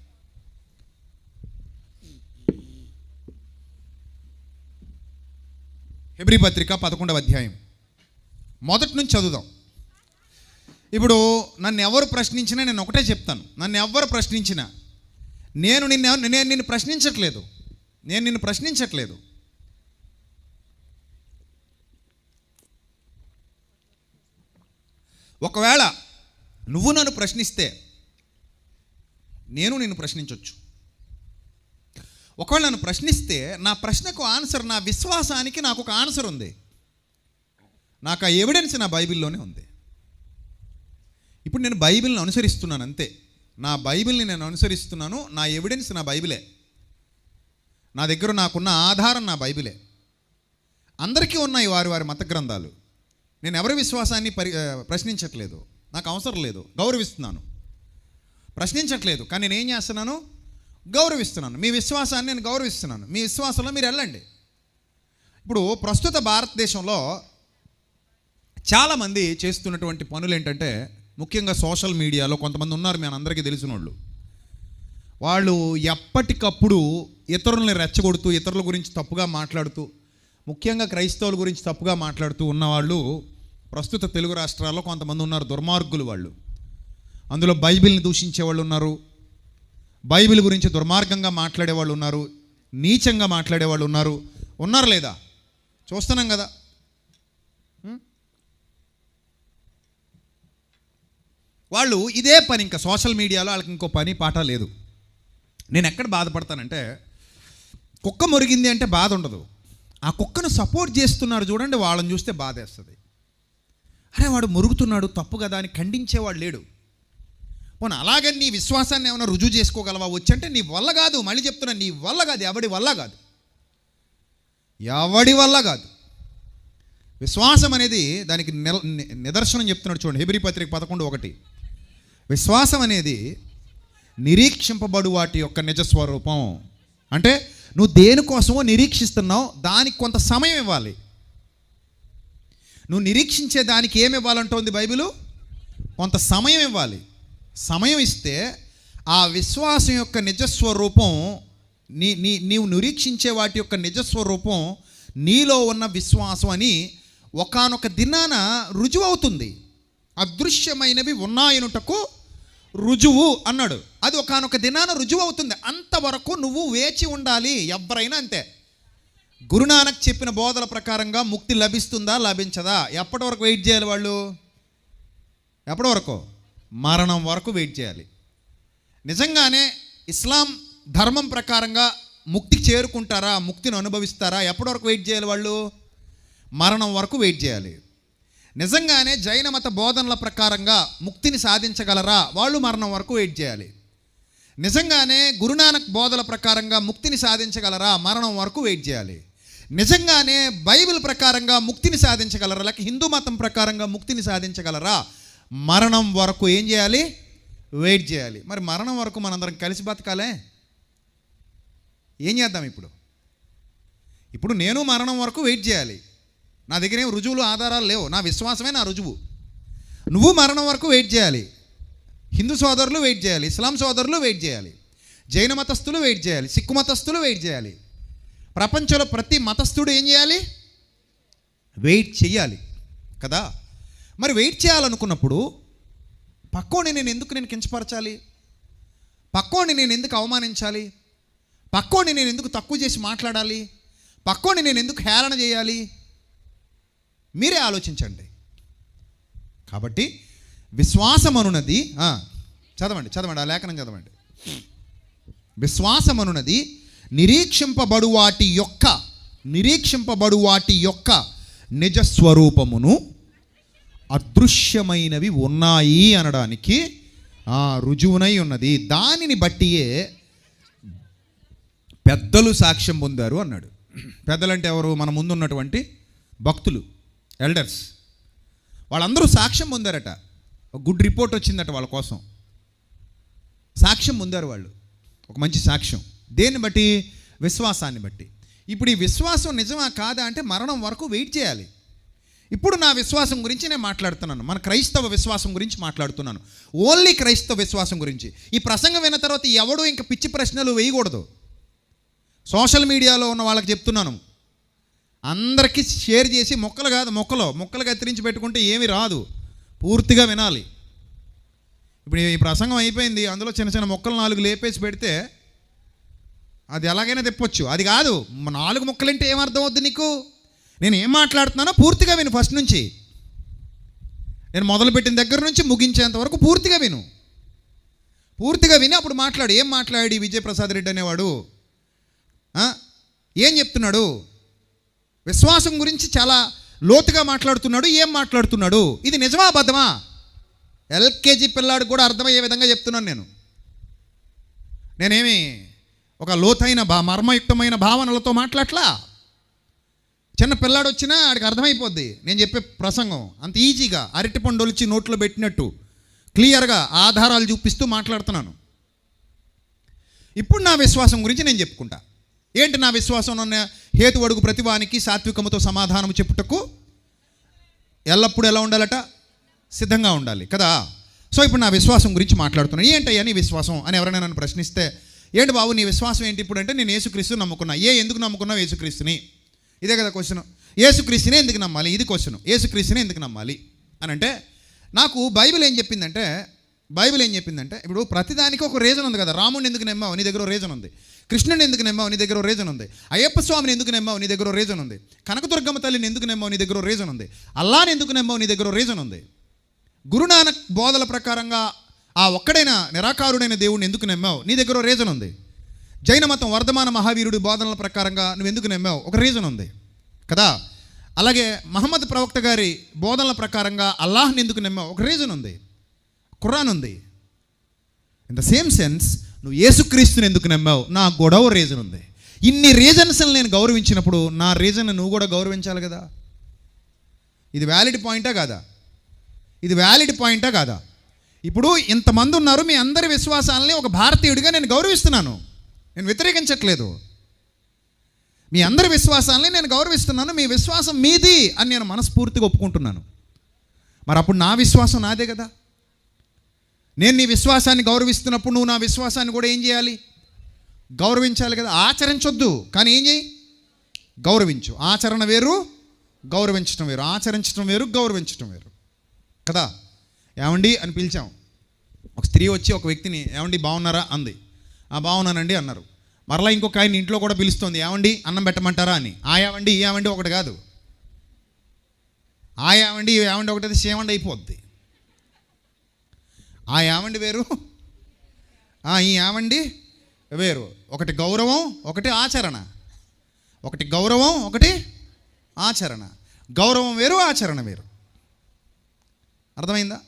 హెబ్రీ పత్రిక 11వ అధ్యాయం మొదటి నుంచి చదువుదాం. ఇప్పుడు నన్ను ఎవరు ప్రశ్నించినా నేను ఒకటే చెప్తాను. నన్ను ఎవరు ప్రశ్నించినా నేను నిన్ను ప్రశ్నించట్లేదు. నేను నిన్ను ప్రశ్నించట్లేదు. ఒకవేళ నువ్వు నన్ను ప్రశ్నిస్తే నేను నిన్ను ప్రశ్నించవచ్చు. ఒకవేళ నన్ను ప్రశ్నిస్తే నా ప్రశ్నకు ఆన్సర్, నా విశ్వాసానికి నాకు ఒక ఆన్సర్ ఉంది. నాకు ఆ ఎవిడెన్స్ నా బైబిల్లోనే ఉంది. ఇప్పుడు నేను బైబిల్ని అనుసరిస్తున్నాను అంతే. నా బైబిల్ని నేను అనుసరిస్తున్నాను. నా ఎవిడెన్స్ నా బైబిలే. నా దగ్గర నాకున్న ఆధారం నా బైబిలే. అందరికీ ఉన్నాయి వారి వారి మత గ్రంథాలు. నేను ఎవరి విశ్వాసాన్ని ప్రశ్నించట్లేదు. నాకు అవసరం లేదు. గౌరవిస్తున్నాను. ప్రశ్నించట్లేదు. కానీ నేను ఏం చేస్తున్నాను? గౌరవిస్తున్నాను. మీ విశ్వాసాన్ని నేను గౌరవిస్తున్నాను. మీ విశ్వాసంలో మీరు వెళ్ళండి. ఇప్పుడు ప్రస్తుత భారతదేశంలో చాలామంది చేస్తున్నటువంటి పనులు ఏంటంటే, ముఖ్యంగా సోషల్ మీడియాలో కొంతమంది ఉన్నారు, మన అందరికీ తెలిసిన వాళ్ళు. వాళ్ళు ఎప్పటికప్పుడు ఇతరులని రెచ్చగొడుతూ, ఇతరుల గురించి తప్పుగా మాట్లాడుతూ, ముఖ్యంగా క్రైస్తవుల గురించి తప్పుగా మాట్లాడుతూ ఉన్నవాళ్ళు ప్రస్తుత తెలుగు రాష్ట్రాల్లో కొంతమంది ఉన్నారు. దుర్మార్గులు వాళ్ళు. అందులో బైబిల్ని దూషించే వాళ్ళు ఉన్నారు, బైబిల్ గురించి దుర్మార్గంగా మాట్లాడే వాళ్ళు ఉన్నారు, నీచంగా మాట్లాడే వాళ్ళు ఉన్నారు లేదా? చూస్తున్నాం కదా. వాళ్ళు ఇదే పని, ఇంకా సోషల్ మీడియాలో వాళ్ళకి ఇంకో పని పాట లేదు. నేను ఎక్కడ బాధపడతానంటే, కుక్క మురిగింది అంటే బాధ ఉండదు, ఆ కుక్కను సపోర్ట్ చేస్తున్నారు చూడండి, వాళ్ళని చూస్తే బాధేస్తుంది. అరే వాడు మురుగుతున్నాడు, తప్పు కదా అని ఖండించేవాడు లేడు. పోనీ అలాగని నీ విశ్వాసాన్ని ఏమైనా రుజువు చేసుకోగలవా వచ్చంటే నీ వల్ల కాదు. మళ్ళీ చెప్తున్నా, నీ వల్ల కాదు, ఎవడి వల్ల కాదు. విశ్వాసం అనేది దానికి నిదర్శనం చెప్తున్నాడు చూడండి, హెబ్రీ పత్రిక 11:1. విశ్వాసం అనేది నిరీక్షింపబడు వాటి యొక్క నిజస్వరూపం. అంటే నువ్వు దేనికోసమో నిరీక్షిస్తున్నావు, దానికి కొంత సమయం ఇవ్వాలి. నువ్వు నిరీక్షించే దానికి ఏమి ఇవ్వాలంటోంది బైబిలు? కొంత సమయం ఇవ్వాలి. సమయం ఇస్తే ఆ విశ్వాసం యొక్క నిజస్వరూపం, నీవు నిరీక్షించే వాటి యొక్క నిజస్వరూపం నీలో ఉన్న విశ్వాసం అని ఒకానొక దినాన రుజువు అవుతుంది. అదృశ్యమైనవి ఉన్నాయనుటకు రుజువు అన్నాడు. అది ఒకానొక దినాన రుజువు అవుతుంది. అంతవరకు నువ్వు వేచి ఉండాలి. ఎవరైనా అంతే. గురునానక్ చెప్పిన బోధల ప్రకారంగా ముక్తి లభిస్తుందా లభించదా? ఎప్పటి వరకు వెయిట్ చేయాలి వాళ్ళు? ఎప్పటి వరకు? మరణం వరకు వెయిట్ చేయాలి. నిజంగానే ఇస్లాం ధర్మం ప్రకారంగా ముక్తికి చేరుకుంటారా, ముక్తిని అనుభవిస్తారా? ఎప్పటి వరకు వెయిట్ చేయాలి వాళ్ళు? మరణం వరకు వెయిట్ చేయాలి. నిజంగానే జైన మత బోధనల ప్రకారంగా ముక్తిని సాధించగలరా? వాళ్ళు మరణం వరకు వెయిట్ చేయాలి. నిజంగానే గురునానక్ బోధల ప్రకారంగా ముక్తిని సాధించగలరా? మరణం వరకు వెయిట్ చేయాలి. నిజంగానే బైబిల్ ప్రకారంగా ముక్తిని సాధించగలరా, లేక హిందూ మతం ప్రకారంగా ముక్తిని సాధించగలరా? మరణం వరకు ఏం చేయాలి? వెయిట్ చేయాలి. మరి మరణం వరకు మనందరం కలిసి బతకాలే. ఏం చేద్దాం ఇప్పుడు నేను మరణం వరకు వెయిట్ చేయాలి. నా దగ్గర ఏం రుజువులు ఆధారాలు లేవు, నా విశ్వాసమే నా రుజువు. నువ్వు మరణం వరకు వెయిట్ చేయాలి. హిందూ సోదరులు వెయిట్ చేయాలి, ఇస్లాం సోదరులు వెయిట్ చేయాలి, జైన మతస్థులు వెయిట్ చేయాలి, సిక్కు మతస్థులు వెయిట్ చేయాలి. ప్రపంచంలో ప్రతి మతస్థుడు ఏం చేయాలి? వెయిట్ చేయాలి కదా. మరి వెయిట్ చేయాలనుకున్నప్పుడు పక్కోని నేను ఎందుకు కించపరచాలి? పక్కోని నేను ఎందుకు అవమానించాలి? పక్కోని నేను ఎందుకు తక్కువ చేసి మాట్లాడాలి? పక్కోని నేను ఎందుకు హేళన చేయాలి? మీరే ఆలోచించండి. కాబట్టి విశ్వాసమనున్నది చదవండి ఆ లేఖనం చదవండి. విశ్వాసమనున్నది నిరీక్షింపబడు వాటి యొక్క నిజస్వరూపమును అదృశ్యమైనవి ఉన్నాయి అనడానికి రుజువునై ఉన్నది. దానిని బట్టియే పెద్దలు సాక్ష్యం పొందారు అన్నాడు. పెద్దలంటే ఎవరు? మన ముందున్నటువంటి భక్తులు, ఎల్డర్స్. వాళ్ళందరూ సాక్ష్యం పొందారట. ఒక గుడ్ రిపోర్ట్ వచ్చిందట వాళ్ళ కోసం. సాక్ష్యం పొందారు వాళ్ళు, ఒక మంచి సాక్ష్యం. దేన్ని బట్టి? విశ్వాసాన్ని బట్టి. ఇప్పుడు ఈ విశ్వాసం నిజమా కాదా అంటే మరణం వరకు వెయిట్ చేయాలి. ఇప్పుడు నా విశ్వాసం గురించి నేను మాట్లాడుతున్నాను, మన క్రైస్తవ విశ్వాసం గురించి మాట్లాడుతున్నాను, ఓన్లీ క్రైస్తవ విశ్వాసం గురించి. ఈ ప్రసంగం విన్న తర్వాత ఎవడూ ఇంకా పిచ్చి ప్రశ్నలు వేయకూడదు. సోషల్ మీడియాలో ఉన్న వాళ్ళకి చెప్తున్నాను, అందరికీ షేర్ చేసి మొక్కలు కత్తిరించి పెట్టుకుంటే ఏమీ రాదు, పూర్తిగా వినాలి. ఇప్పుడు ఈ ప్రసంగం అయిపోయింది, అందులో చిన్న చిన్న మొక్కలు 4 లేపేసి పెడితే అది ఎలాగైనా తెప్పొచ్చు. అది కాదు, 4 మొక్కలంటే ఏమర్థం అవుద్ది నీకు? నేను ఏం మాట్లాడుతున్నానో పూర్తిగా విను. ఫస్ట్ నుంచి నేను మొదలుపెట్టిన దగ్గర నుంచి ముగించేంత వరకు పూర్తిగా విను. పూర్తిగా విని అప్పుడు మాట్లాడు. ఏం మాట్లాడి విజయప్రసాద్ రెడ్డి అనేవాడు ఏం చెప్తున్నాడు? విశ్వాసం గురించి చాలా లోతుగా మాట్లాడుతున్నాడు. ఏం మాట్లాడుతున్నాడు? ఇది నిజమా అబద్ధమా? ఎల్కేజీ పిల్లాడు కూడా అర్థమయ్యే విధంగా చెప్తున్నాను. నేనేమి ఒక లోతైన మర్మయుక్తమైన భావనలతో మాట్లాడలా. చిన్న పిల్లాడు వచ్చినా ఆడికి అర్థమైపోద్ది నేను చెప్పే ప్రసంగం. అంత ఈజీగా అరటిపండు ఒలిచి నోట్లో పెట్టినట్టు క్లియర్గా ఆధారాలు చూపిస్తూ మాట్లాడుతున్నాను. ఇప్పుడు నా విశ్వాసం గురించి నేను చెప్పుకుంటా. ఏంటి నా విశ్వాసం? అన్న హేతు అడుగు ప్రతివానికి సాత్వికముతో సమాధానం చెప్పుటకు ఎల్లప్పుడూ ఎలా ఉండాలట? సిద్ధంగా ఉండాలి కదా. సో ఇప్పుడు నా విశ్వాసం గురించి మాట్లాడుతున్నాను. ఏంటయ్యా నీ విశ్వాసం అని ఎవరైనా నన్ను ప్రశ్నిస్తే ఏంటి బాబు నీ విశ్వాసం ఏంటి ఇప్పుడు అంటే, నేను యేసుక్రీస్తుని నమ్ముకున్నా. ఎందుకు నమ్ముకున్నావు యేసుక్రీస్తుని? ఇదే కదా క్వశ్చన్. యేసుక్రీస్తునే ఎందుకు నమ్మాలి? ఇది క్వశ్చన్. యేసుక్రీస్తునే ఎందుకు నమ్మాలి అని అంటే, నాకు బైబిల్ ఏం చెప్పిందంటే, ఇప్పుడు ప్రతిదానికి ఒక రీజన్ ఉంది కదా. రాముడిని ఎందుకు నమ్మావు? నీ దగ్గర రీజన్ ఉంది. కృష్ణుని ఎందుకు నమ్మావు? నీ దగ్గర రీజన్ ఉంది. అయ్యప్ప స్వామిని ఎందుకు నమ్మావు? నీ దగ్గర రీజన్ ఉంది. కనకదుర్గమ్మ తల్లిని ఎందుకు నమ్మావు? నీ దగ్గర రీజన్ ఉంది. అల్లాని ఎందుకు నమ్మావు? నీ దగ్గర రీజన్ ఉంది. గురునానక్ బోధల ప్రకారంగా ఆ ఒక్కడైన నిరాకారుడైన దేవుడిని ఎందుకు నమ్మావు? నీ దగ్గర రీజన్ ఉంది. జైన మతం వర్ధమాన మహావీరుడి బోధనల ప్రకారంగా నువ్వు ఎందుకు నమ్మావు? ఒక రీజన్ ఉంది కదా. అలాగే మహమ్మద్ ప్రవక్త గారి బోధనల ప్రకారంగా అల్లాహ్ని ఎందుకు నమ్మావు? ఒక రీజన్ ఉంది. ఖురాన్ ఉంది. ఇన్ ద సేమ్ సెన్స్ నువ్వు యేసుక్రీస్తుని ఎందుకు నమ్మావు? నాకు కూడా ఓ రీజన్ ఉంది. ఇన్ని రీజన్స్ని నేను గౌరవించినప్పుడు నా రీజన్ నువ్వు కూడా గౌరవించాలి కదా. ఇది వ్యాలిడ్ పాయింటా కాదా? ఇప్పుడు ఇంతమంది ఉన్నారు, మీ అందరి విశ్వాసాలని ఒక భారతీయుడిగా నేను గౌరవిస్తున్నాను, నేను వ్యతిరేకించట్లేదు. మీ అందరి విశ్వాసాలని నేను గౌరవిస్తున్నాను. మీ విశ్వాసం మీది అని నేను మనస్ఫూర్తిగా ఒప్పుకుంటున్నాను. మరి అప్పుడు నా విశ్వాసం నాదే కదా. నేను నీ విశ్వాసాన్ని గౌరవిస్తున్నప్పుడు నువ్వు నా విశ్వాసాన్ని కూడా ఏం చేయాలి? గౌరవించాలి కదా. ఆచరించొద్దు, కానీ ఏం చేయి? గౌరవించు. ఆచరణ వేరు, గౌరవించడం వేరు. ఆచరించడం వేరు, గౌరవించడం వేరు కదా. ఏమండి అని పిలిచాం. ఒక స్త్రీ వచ్చి ఒక వ్యక్తిని ఏమండి బాగున్నారా అంది. బాగున్నానండి అన్నారు. మరలా ఇంకొక ఆయన ఇంట్లో కూడా పిలుస్తుంది, ఏమండి అన్నం పెట్టమంటారా అని. ఏమండి ఏమండి ఒకటి కాదు. ఏమండి ఏమండి ఒకటి సేమండి అయిపోద్ది. ఏమండి వేరు, ఈ ఏమండి వేరు. ఒకటి గౌరవం, ఒకటి ఆచరణ. గౌరవం వేరు, ఆచరణ వేరు. అర్థమైందా?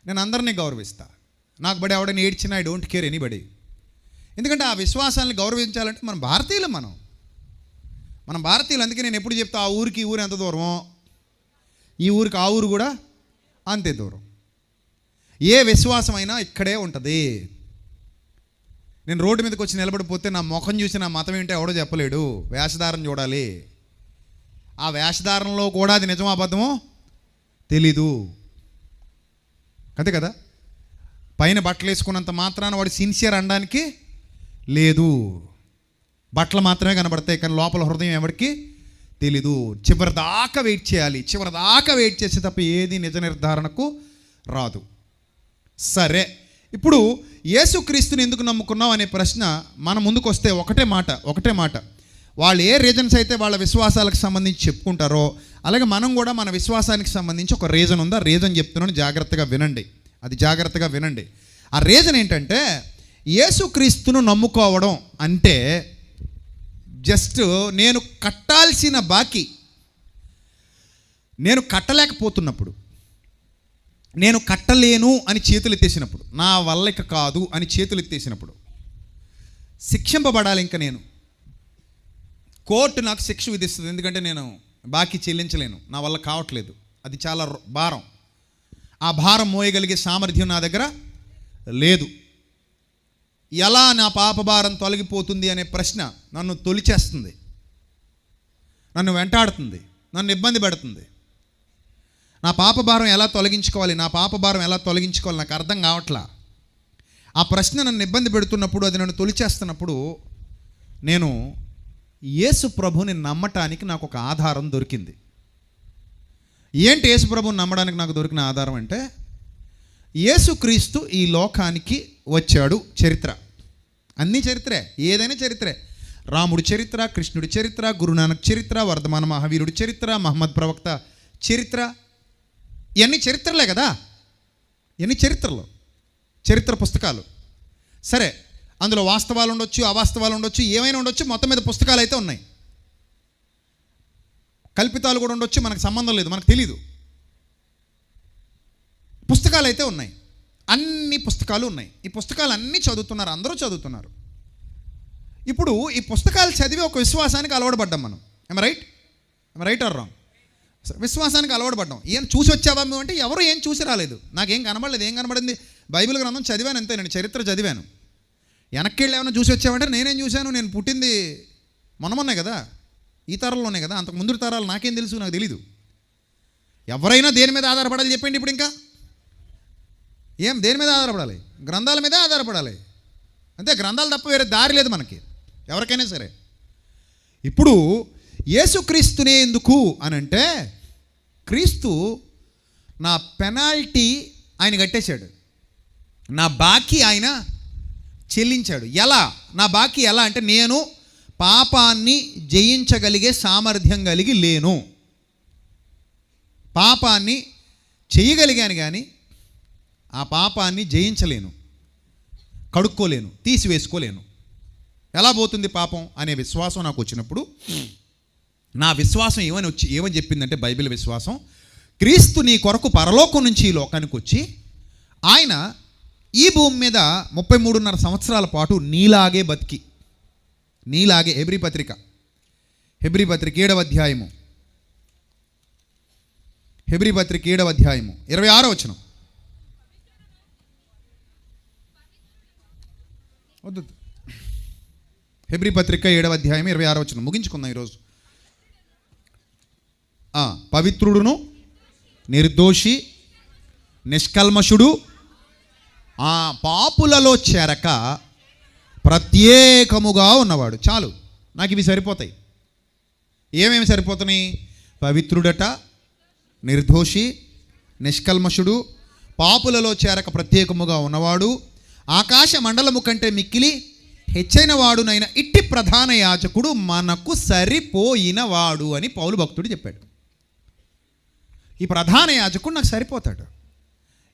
నేను అందరినీ గౌరవిస్తా. నాకు బడి ఎవడని ఏడ్చినా ఐ డోంట్ కేర్ ఎనీబడి. ఎందుకంటే ఆ విశ్వాసాన్ని గౌరవించాలంటే మనం భారతీయులు. మనం భారతీయులు. అందుకే నేను ఎప్పుడు చెప్తా, ఆ ఊరికి ఈ ఊరు ఎంత దూరమో ఈ ఊరికి ఆ ఊరు కూడా అంతే దూరం. ఏ విశ్వాసమైనా ఇక్కడే ఉంటుంది. నేను రోడ్డు మీదకి వచ్చి నిలబడిపోతే నా ముఖం చూసి నా మతం ఏంటో ఎవడో చెప్పలేడు. వేషధారణ చూడాలి. ఆ వేషధారణలో కూడా అది నిజమో అబద్ధమో తెలీదు. అంతే కదా. పైన బట్టలు వేసుకున్నంత మాత్రాన వాడు సిన్సియర్ అనడానికి లేదు. బట్టలు మాత్రమే కనబడతాయి, కానీ లోపల హృదయం ఎవరికి తెలీదు. చివరిదాకా వెయిట్ చేయాలి. వెయిట్ చేసే తప్ప ఏది నిజ నిర్ధారణకు రాదు. సరే, ఇప్పుడు యేసుక్రీస్తుని ఎందుకు నమ్ముకున్నావు అనే ప్రశ్న మన ముందుకు వస్తే ఒకటే మాట. వాళ్ళు ఏ రీజన్స్ అయితే వాళ్ళ విశ్వాసాలకు సంబంధించి చెప్పుకుంటారో, అలాగే మనం కూడా మన విశ్వాసానికి సంబంధించి ఒక రీజన్ ఉంది. ఆ రీజన్ చెప్తున్నాను, జాగ్రత్తగా వినండి. ఆ రీజన్ ఏంటంటే, యేసుక్రీస్తును నమ్ముకోవడం అంటే జస్ట్ నేను కట్టాల్సిన బాకీ నేను కట్టలేకపోతున్నప్పుడు, నేను కట్టలేను అని చేతులు ఎత్తేసినప్పుడు, నా వల్ల ఇక కాదు అని చేతులు ఎత్తేసినప్పుడు శిక్షింపబడాలి. ఇంకా నేను కోర్టు నాకు శిక్ష విధిస్తుంది, ఎందుకంటే నేను బాకీ చెల్లించలేను, నా వల్ల కావట్లేదు, అది చాలా భారం. ఆ భారం మోయగలిగే సామర్థ్యం నా దగ్గర లేదు. ఎలా నా పాప భారం తొలగిపోతుంది అనే ప్రశ్న నన్ను తొలిచేస్తుంది, నన్ను వెంటాడుతుంది, నన్ను ఇబ్బంది పెడుతుంది. నా పాప భారం ఎలా తొలగించుకోవాలి నాకు అర్థం కావట్లా. ఆ ప్రశ్న నన్ను ఇబ్బంది పెడుతున్నప్పుడు, అది నన్ను తొలిచేస్తున్నప్పుడు, నేను యేసు ప్రభుని నమ్మటానికి నాకు ఒక ఆధారం దొరికింది. ఏంటి యేసు ప్రభుని నమ్మడానికి నాకు దొరికిన ఆధారం అంటే, యేసుక్రీస్తు ఈ లోకానికి వచ్చాడు. చరిత్ర అన్నీ చరిత్రే, ఏదైనా చరిత్రే. రాముడి చరిత్ర, కృష్ణుడి చరిత్ర, గురునానక్ చరిత్ర, వర్ధమాన మహావీరుడి చరిత్ర, మహమ్మద్ ప్రవక్త చరిత్ర, ఇవన్నీ చరిత్రలే కదా. ఇవన్నీ చరిత్ర పుస్తకాలు. సరే, అందులో వాస్తవాలు ఉండొచ్చు, అవాస్తవాలు ఉండొచ్చు, ఏమైనా ఉండొచ్చు, మొత్తం మీద పుస్తకాలు అయితే ఉన్నాయి. కల్పితాలు కూడా ఉండొచ్చు, మనకు సంబంధం లేదు, మనకు తెలీదు. పుస్తకాలు అయితే ఉన్నాయి, అన్ని పుస్తకాలు ఉన్నాయి. ఈ పుస్తకాలు అన్నీ చదువుతున్నారు, అందరూ చదువుతున్నారు. ఇప్పుడు ఈ పుస్తకాలు చదివి ఒక విశ్వాసానికి అలవాటుపడ్డాం మనం. ఏమ రైట్ ఆర్ రాంగ్? విశ్వాసానికి అలవాటుపడ్డాం. ఏం చూసి వచ్చావా మేము అంటే, ఎవరు ఏం చూసి రాలేదు, నాకేం కనబడలేదు. ఏం కనబడింది? బైబిల్ గ్రంథం చదివాను అంతే, నేను చరిత్ర చదివాను. వెనక్కి వెళ్ళి ఏమైనా చూసి వచ్చావంటే, నేనేం చూశాను? నేను పుట్టింది మొన్నే కదా, ఈ తరాల్లోనే కదా, అంతకు ముందు తరాలు నాకేం తెలుసు? నాకు తెలీదు. ఎవరైనా దేని మీద ఆధారపడాలి చెప్పండి? ఇప్పుడు ఇంకా దేని మీద ఆధారపడాలి? గ్రంథాల మీదే ఆధారపడాలి. అంతే, గ్రంథాలు తప్ప వేరే దారి లేదు మనకి ఎవరికైనా సరే. ఇప్పుడు యేసుక్రీస్తునే ఎందుకు అని అంటే, క్రీస్తు నా పెనాల్టీ ఆయన కట్టేశాడు, నా బాకీ ఆయన చెల్లించాడు. ఎలా? నా బాకీ ఎలా అంటే, నేను పాపాన్ని జయించగలిగే సామర్థ్యం కలిగి లేను. పాపాన్ని చేయగలిగాను కానీ ఆ పాపాన్ని జయించలేను, కడుక్కోలేను, తీసివేసుకోలేను. ఎలా పోతుంది పాపం అనే విశ్వాసం నాకు వచ్చినప్పుడు, నా విశ్వాసం ఏమని చెప్పిందంటే, బైబిల్ విశ్వాసం, క్రీస్తు నీ కొరకు పరలోకం నుంచి ఈ లోకానికి వచ్చి ఆయన ఈ భూమి మీద 33.5 సంవత్సరాల పాటు నీలాగే బతికి, నీలాగే, హెబ్రీ పత్రిక 7వ అధ్యాయము, హెబ్రీ పత్రిక 7వ అధ్యాయము 26వ వచనం. వద్దు, హెబ్రీ పత్రిక 7వ అధ్యాయం 26వ వచనం ముగించుకుందాం ఈరోజు. పవిత్రుడును నిర్దోషి నిష్కల్మషుడు, పాపులలో చేరక ప్రత్యేకముగా ఉన్నవాడు. చాలు, నాకు ఇవి సరిపోతాయి. ఏమేమి సరిపోతున్నాయి? పవిత్రుడట, నిర్దోషి, నిష్కల్మషుడు, పాపులలో చేరక ప్రత్యేకముగా ఉన్నవాడు, ఆకాశ మండలము కంటే మిక్కిలి హెచ్చైన వాడునైన ఇట్టి ప్రధాన యాజకుడు మనకు సరిపోయినవాడు అని పౌలు భక్తుడు చెప్పాడు. ఈ ప్రధాన యాజకుడు నాకు సరిపోతాడు.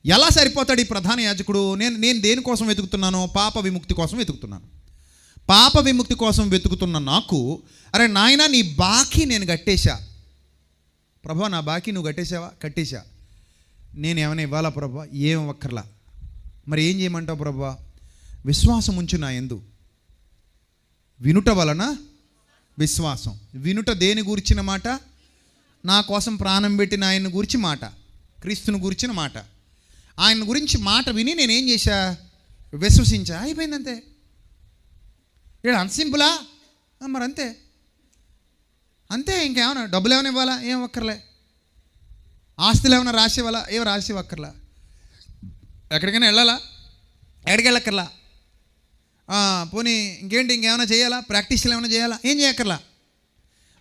ఎలా సరిపోతాడు ఈ ప్రధాన యాజకుడు? నేను దేనికోసం వెతుకుతున్నాను? పాప విముక్తి కోసం వెతుకుతున్నాను. పాప విముక్తి కోసం వెతుకుతున్న నాకు, అరే నాయనా, నీ బాకీ నేను కట్టేశా ప్రభా, నా బాకీ నువ్వు కట్టేశావా? కట్టేశా. నేను ఏమైనా ఇవ్వాలా ప్రభా? ఏం ఒక్కర్లా. మరి ఏం చేయమంటావు ప్రభా? విశ్వాసం ఉంచు నా యందు. వినుట వలన విశ్వాసం. వినుట దేని గురించిన మాట? నా కోసం ప్రాణం పెట్టిన ఆయన గురించి మాట, క్రీస్తుని గురించిన మాట. ఆయన గురించి మాట విని నేనేం చేశా? విశ్వసించా. అయిపోయిందంతే. ఇక్కడ అంత సింపులా? మరి అంతే అంతే. ఇంకేమన్నా డబ్బులు ఏమైనా ఇవ్వాలా? ఏం ఒక్కర్లే. ఆస్తులు ఏమైనా రాసి ఇవ్వాలా? ఏం రాసి ఒక్కర్లా. ఎక్కడికైనా వెళ్ళాలా? ఎక్కడికి వెళ్ళక్కర్లా. పోనీ ఇంకేంటి, ఇంకేమైనా చేయాలా? ప్రాక్టీస్లు ఏమైనా చేయాలా? ఏం చేయక్కర్లా.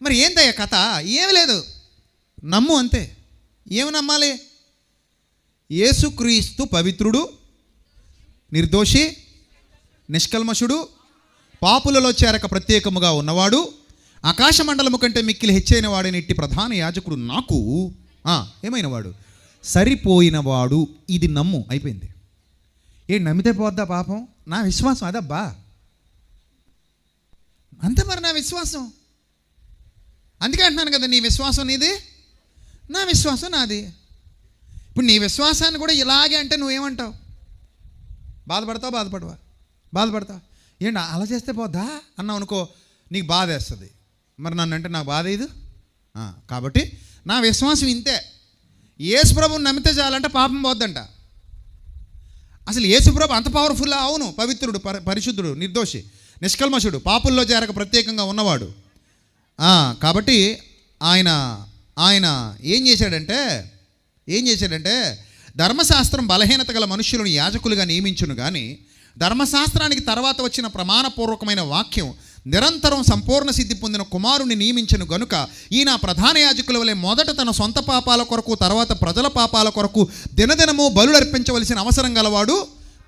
మరి ఏంటయ్యా కథ? ఏమి లేదు, నమ్ము అంతే. ఏమి నమ్మాలి? యేసుక్రీస్తు పవిత్రుడు, నిర్దోషి, నిష్కల్మషుడు, పాపులలో చేరక ప్రత్యేకముగా ఉన్నవాడు, ఆకాశ మండలము కంటే మిక్కిలి హెచ్చైన వాడైన ఇట్టి ప్రధాన యాజకుడు నాకు ఏమైనవాడు? సరిపోయినవాడు. ఇది నమ్ము. అయిపోయింది. నమ్మితే పోద్దా పాపం? నా విశ్వాసం అదబ్బా, అంతే. మరి నా విశ్వాసం, అందుకే అంటున్నాను కదా, నీ విశ్వాసం నీది, నా విశ్వాసం నాది. ఇప్పుడు నీ విశ్వాసాన్ని కూడా ఇలాగే అంటే నువ్వేమంటావు? బాధపడతావు? బాధపడతావు. ఏంటి అలా చేస్తే పోద్దా అన్నావు అనుకో, నీకు బాధ వేస్తుంది. మరి నన్ను అంటే నాకు బాధ ఇది. కాబట్టి నా విశ్వాసం ఇంతే. యేసుప్రభుని నమ్మితే చాలంటే పాపం పోద్దంట. అసలు యేసుప్రభు అంత పవర్ఫుల్? అవును, పవిత్రుడు, పరిశుద్ధుడు, నిర్దోషి, నిష్కల్మషుడు, పాపుల్లో చేరక ప్రత్యేకంగా ఉన్నవాడు. కాబట్టి ఆయన ఏం చేశాడంటే ధర్మశాస్త్రం బలహీనత గల మనుష్యులను యాజకులుగా నియమించును కానీ, ధర్మశాస్త్రానికి తర్వాత వచ్చిన ప్రమాణపూర్వకమైన వాక్యం నిరంతరం సంపూర్ణ సిద్ధి పొందిన కుమారుని నియమించను గనుక, ఈయన ప్రధాన యాజకుల వలె మొదట తన సొంత పాపాల కొరకు, తర్వాత ప్రజల పాపాల కొరకు దినదినము బలులు అర్పించవలసిన అవసరం గలవాడు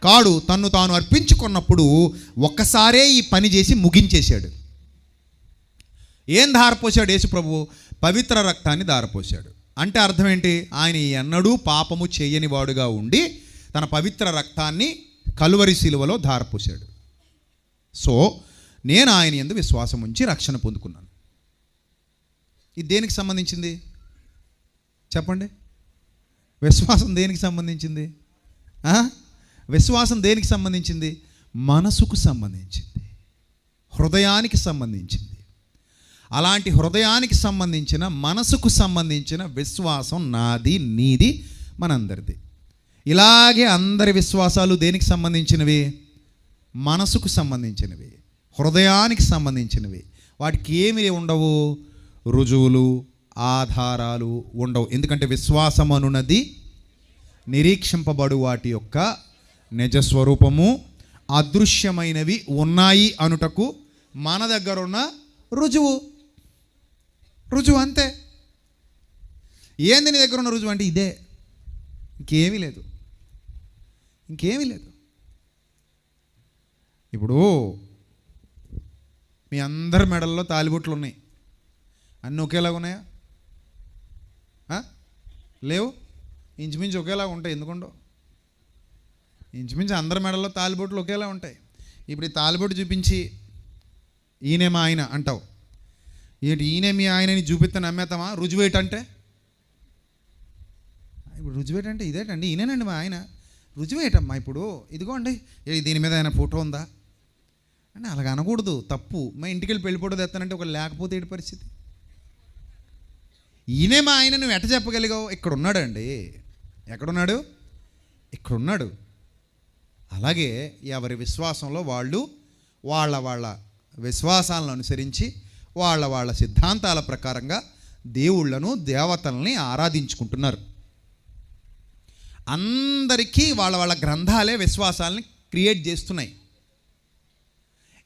కాడు. తన్ను తాను అర్పించుకున్నప్పుడు ఒక్కసారే ఈ పని చేసి ముగించేశాడు. ఏం ధారపోశాడు యేసు ప్రభువు? పవిత్ర రక్తాన్ని ధారపోశాడు. అంటే అర్థం ఏంటి? ఆయన ఎన్నడూ పాపము చేయని వాడుగా ఉండి తన పవిత్ర రక్తాన్ని కలువరి శిలువలో ధారపోశాడు. సో నేను ఆయన యందు విశ్వాసం ఉంచి రక్షణ పొందుకున్నాను. ఇది దేనికి సంబంధించింది చెప్పండి? విశ్వాసం దేనికి సంబంధించింది? విశ్వాసం దేనికి సంబంధించింది? మనసుకు సంబంధించింది, హృదయానికి సంబంధించింది. అలాంటి హృదయానికి సంబంధించిన, మనసుకు సంబంధించిన విశ్వాసం నాది, నీది, మనందరిది. ఇలాగే అందరి విశ్వాసాలు దేనికి సంబంధించినవి? మనసుకు సంబంధించినవి, హృదయానికి సంబంధించినవి. వాటికి ఏమి ఉండవు? రుజువులు, ఆధారాలు ఉండవు. ఎందుకంటే విశ్వాసం అనున్నది నిరీక్షింపబడు వాటి యొక్క నిజస్వరూపము, అదృశ్యమైనవి ఉన్నాయి అనుటకు మన దగ్గర ఉన్న రుజువు. రుజువు అంతే. ఏంది నీ దగ్గర ఉన్న రుజువు అంటే ఇదే, ఇంకేమీ లేదు, ఇంకేమీ లేదు. ఇప్పుడు మీ అందరి మెడల్లో తాలిబొట్లు ఉన్నాయి, అన్నీ ఒకేలాగా ఉన్నాయా? లేవు. ఇంచుమించు ఒకేలాగా ఉంటాయి. ఎందుకుండవు? ఇంచుమించు అందరి మెడల్లో తాలిబొట్లు ఒకేలా ఉంటాయి. ఇప్పుడు ఈ తాలిబొట్టు చూపించి ఈయనే మా ఆయన అంటావు. ఏంటి ఈయనే మీ ఆయనని చూపిస్తే నమ్మేతామా? రుజువేటంటే ఇప్పుడు రుజువేటంటే ఇదేటండి, ఈయనేనండి మా ఆయన. రుజువేటమ్మా ఇప్పుడు ఇదిగోండి, దీని మీద ఆయన ఫోటో ఉందా అంటే అలాగ అనకూడదు, తప్పు. మా ఇంటికి వెళ్ళి పెళ్లి ఫోటో తెస్తానంటే ఒక లేకపోతే ఏంటి పరిస్థితి? ఈయనే మా ఆయన నువ్వు ఎట్ట చెప్పగలిగావు? ఇక్కడ ఉన్నాడండి. ఎక్కడున్నాడు? ఇక్కడ ఉన్నాడు. అలాగే ఎవరి విశ్వాసంలో వాళ్ళు వాళ్ళ వాళ్ళ విశ్వాసాలను అనుసరించి వాళ్ళ సిద్ధాంతాల ప్రకారంగా దేవుళ్ళను దేవతల్ని ఆరాధించుకుంటున్నారు. అందరికీ వాళ్ళ గ్రంథాలే విశ్వాసాలని క్రియేట్ చేస్తున్నాయి.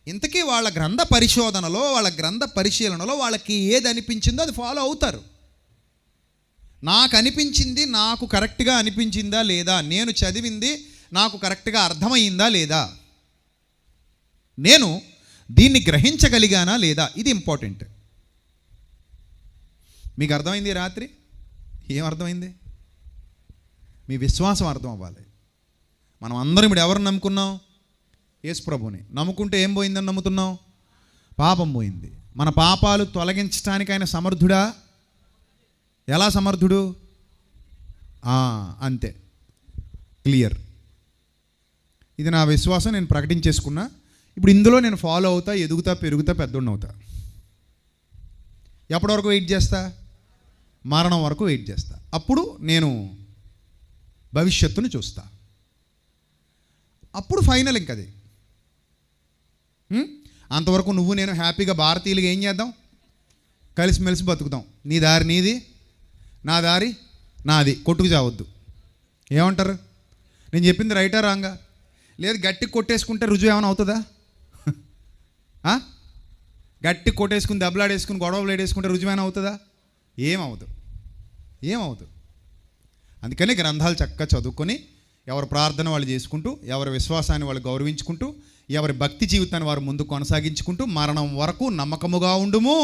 ఇంతకీ వాళ్ళ గ్రంథ పరిశోధనలో, వాళ్ళ గ్రంథ పరిశీలనలో వాళ్ళకి ఏది అనిపించిందో అది ఫాలో అవుతారు. నాకు అనిపించింది నాకు కరెక్ట్గా అనిపించిందా లేదా, నేను చదివింది నాకు కరెక్ట్గా అర్థమైందా లేదా, నేను దీన్ని గ్రహించగలిగానా లేదా, ఇది ఇంపార్టెంట్. మీకు అర్థమైంది రాత్రి? ఏం అర్థమైంది? మీ విశ్వాసం అర్థం అవ్వాలి. మనం అందరం ఇప్పుడు ఎవరిని నమ్ముకున్నాం? యేసు ప్రభుని. నమ్ముకుంటే ఏం పోయిందని నమ్ముతున్నాం? పాపం పోయింది. మన పాపాలు తొలగించడానికి ఆయన సమర్థుడా? ఎలా సమర్థుడు? అంతే, క్లియర్. ఇది నా విశ్వాసం, నేను ప్రకటించేసుకున్నా. ఇప్పుడు ఇందులో నేను ఫాలో అవుతా, ఎదుగుతా, పెరుగుతా, పెద్దోడిని అవుతా. ఎప్పటి వరకు వెయిట్ చేస్తా? మరణం వరకు వెయిట్ చేస్తా. అప్పుడు నేను భవిష్యత్తును చూస్తా. అప్పుడు ఫైనల్ ఇంకది. అంతవరకు నువ్వు నేను హ్యాపీగా భారతీయులుగా ఏం చేద్దాం? కలిసిమెలిసి బతుకుతాం. నీ దారి నీది, నా దారి నాది, కొట్టుకు చావద్దు. ఏమంటారు? నేను చెప్పింది రైటా రాంగా? లేదు గట్టి కొట్టేసుకుంటే రుజువు ఏమైనా అవుతుందా? గట్టి కొట్టేసుకుని దెబ్బలాడేసుకుని గొడవలు వేడేసుకుంటే రుజువేనా అవుతుందా? ఏమవుతుంది? ఏమవుతుంది? అందుకని గ్రంథాలు చక్కగా చదువుకొని ఎవరి ప్రార్థన వాళ్ళు చేసుకుంటూ, ఎవరి విశ్వాసాన్ని వాళ్ళు గౌరవించుకుంటూ, ఎవరి భక్తి జీవితాన్ని వారు ముందు కొనసాగించుకుంటూ మరణం వరకు నమ్మకముగా ఉండుము,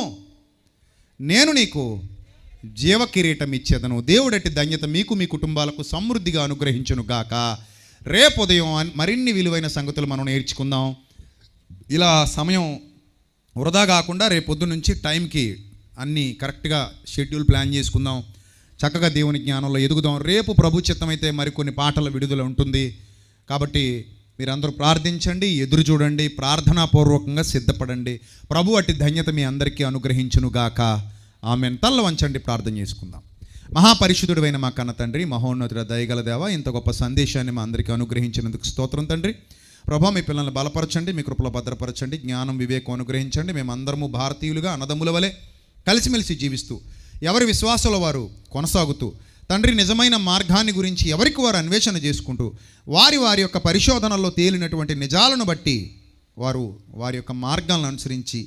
నేను నీకు జీవ కిరీటం ఇచ్చేదను. దేవుడటి ధన్యత మీకు మీ కుటుంబాలకు సమృద్ధిగా అనుగ్రహించును గాక. రేపు ఉదయం మరిన్ని విలువైన సంగతులు మనం నేర్చుకుందాం. ఇలా సమయం వృధా కాకుండా రేపు పొద్దు నుంచి టైంకి అన్నీ కరెక్ట్గా షెడ్యూల్ ప్లాన్ చేసుకుందాం. చక్కగా దేవుని జ్ఞానంలో ఎదుగుదాం. రేపు ప్రభు చిత్తమైతే మరికొన్ని పాటల విడుదల ఉంటుంది. కాబట్టి మీరందరూ ప్రార్థించండి, ఎదురు చూడండి, ప్రార్థనాపూర్వకంగా సిద్ధపడండి. ప్రభు అట్టి ధన్యత మీ అందరికీ అనుగ్రహించునుగాక. ఆమెన్. తల్ల వంచండి, ప్రార్థన చేసుకుందాం. మహాపరిశుద్ధుడైన మా కన్న తండ్రి, మహోన్నతుడ, దయగల దేవ, ఇంత గొప్ప సందేశాన్ని మా అందరికీ అనుగ్రహించినందుకు స్తోత్రం తండ్రి. ప్రభా, మీ పిల్లల్ని బలపరచండి, మీ కృపలో భద్రపరచండి, జ్ఞానం వివేకం అనుగ్రహించండి. మేమందరము భారతీయులుగా అన్నదమ్ముల వలె కలిసిమెలిసి జీవిస్తూ ఎవరి విశ్వాసంలో వారు కొనసాగుతూ తండ్రి నిజమైన మార్గాన్ని గురించి ఎవరికి వారు అన్వేషణ చేసుకుంటూ వారి యొక్క పరిశోధనల్లో తేలినటువంటి నిజాలను బట్టి వారి యొక్క మార్గాలను అనుసరించి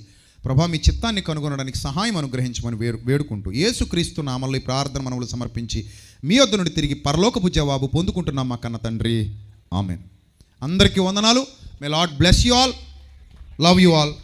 ప్రభా మీ చిత్తాన్ని కనుగొనడానికి సహాయం అనుగ్రహించమని వేడుకుంటూ యేసుక్రీస్తు నామములో ఈ ప్రార్థన మనవులు సమర్పించి మీ వద్ద నుండి తిరిగి పరలోకపు జవాబు పొందుకుంటున్నాం మా కన్న తండ్రి. ఆమెన్. అందరికీ వందనాలు. May Lord bless you all. Love you all.